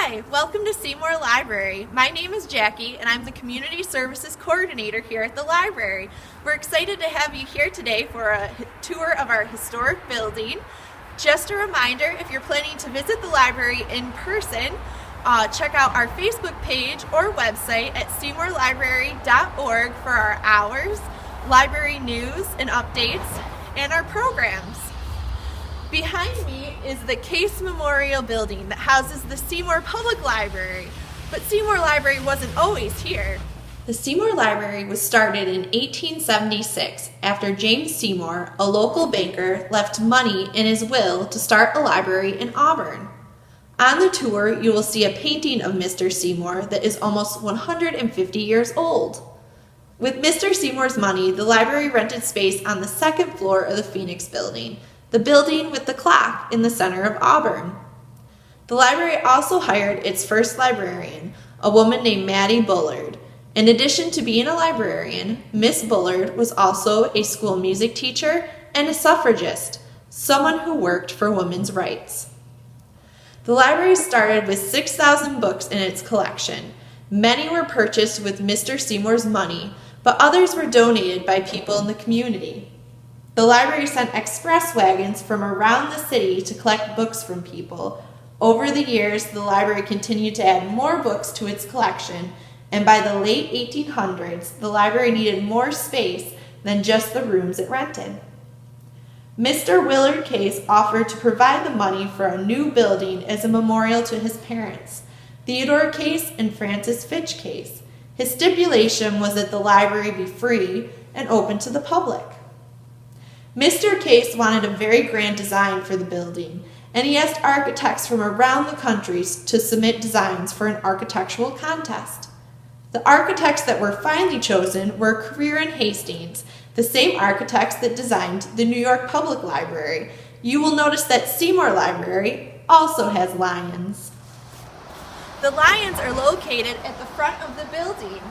Hi, welcome to Seymour Library. My name is Jackie and I'm the Community Services Coordinator here at the library. We're excited to have you here today for a tour of our historic building. Just a reminder, if you're planning to visit the library in person, check out our Facebook page or website at seymourlibrary.org for our hours, library news and updates, and our programs. Behind me is the Case Memorial Building that houses the Seymour Public Library, but Seymour Library wasn't always here. The Seymour Library was started in 1876 after James Seymour, a local banker, left money in his will to start a library in Auburn. On the tour, you will see a painting of Mr. Seymour that is almost 150 years old. With Mr. Seymour's money, the library rented space on the second floor of the Phoenix Building, the building with the clock in the center of Auburn. The library also hired its first librarian, a woman named Maddie Bullard. In addition to being a librarian, Miss Bullard was also a school music teacher and a suffragist, someone who worked for women's rights. The library started with 6,000 books in its collection. Many were purchased with Mr. Seymour's money, but others were donated by people in the community. The library sent express wagons from around the city to collect books from people. Over the years, the library continued to add more books to its collection, and by the late 1800s, the library needed more space than just the rooms it rented. Mr. Willard Case offered to provide the money for a new building as a memorial to his parents, Theodore Case and Frances Fitch Case. His stipulation was that the library be free and open to the public. Mr. Case wanted a very grand design for the building, and he asked architects from around the country to submit designs for an architectural contest. The architects that were finally chosen were Career and Hastings, the same architects that designed the New York Public Library. You will notice that Seymour Library also has lions. The lions are located at the front of the building.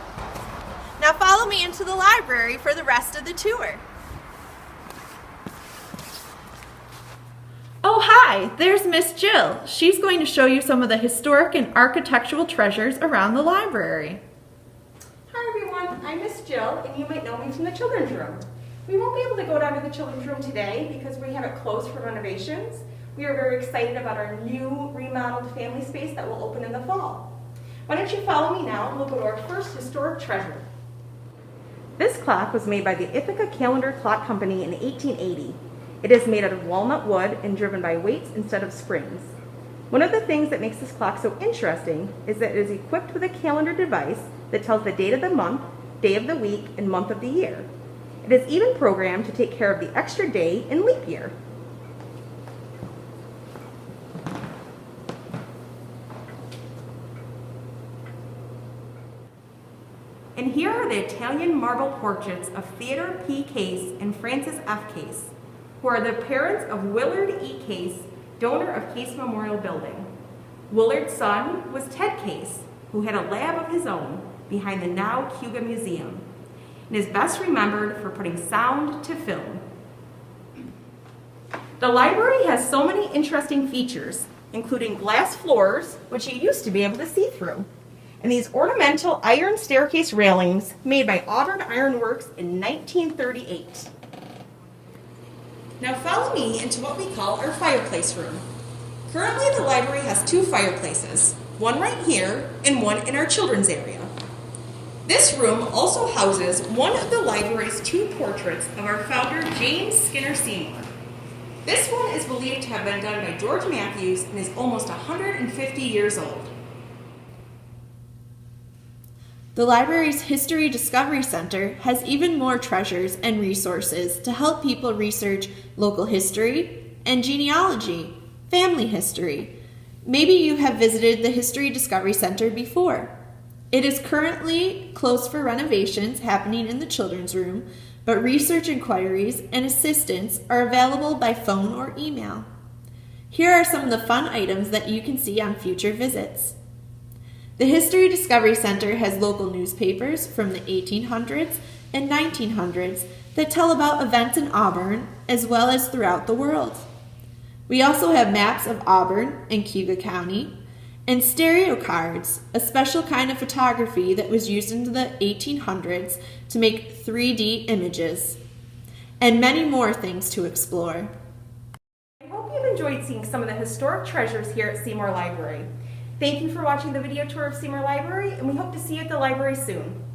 Now follow me into the library for the rest of the tour. Oh, hi, there's Miss Jill. She's going to show you some of the historic and architectural treasures around the library. Hi everyone, I'm Miss Jill, and you might know me from the children's room. We won't be able to go down to the children's room today because we have it closed for renovations. We are very excited about our new remodeled family space that will open in the fall. Why don't you follow me now and we'll go to our first historic treasure. This clock was made by the Ithaca Calendar Clock Company in 1880. It is made out of walnut wood and driven by weights instead of springs. One of the things that makes this clock so interesting is that it is equipped with a calendar device that tells the date of the month, day of the week, and month of the year. It is even programmed to take care of the extra day in leap year. And here are the Italian marble portraits of Theodore P. Case and Frances F. Case, who are the parents of Willard E. Case, donor of Case Memorial Building. Willard's son was Ted Case, who had a lab of his own behind the now Cuba Museum, and is best remembered for putting sound to film. The library has so many interesting features, including glass floors, which you used to be able to see through, and these ornamental iron staircase railings made by Auburn Iron Works in 1938. Now follow me into what we call our fireplace room. Currently the library has two fireplaces, one right here and one in our children's area. This room also houses one of the library's two portraits of our founder, James Skinner Seymour. This one is believed to have been done by George Matthews and is almost 150 years old. The library's History Discovery Center has even more treasures and resources to help people research local history and genealogy, family history. Maybe you have visited the History Discovery Center before. It is currently closed for renovations happening in the children's room, but research inquiries and assistance are available by phone or email. Here are some of the fun items that you can see on future visits. The History Discovery Center has local newspapers from the 1800s and 1900s that tell about events in Auburn as well as throughout the world. We also have maps of Auburn and Cuba County and stereo cards, a special kind of photography that was used in the 1800s to make 3D images, and many more things to explore. I hope you've enjoyed seeing some of the historic treasures here at Seymour Library. Thank you for watching the video tour of Seymour Library, and we hope to see you at the library soon.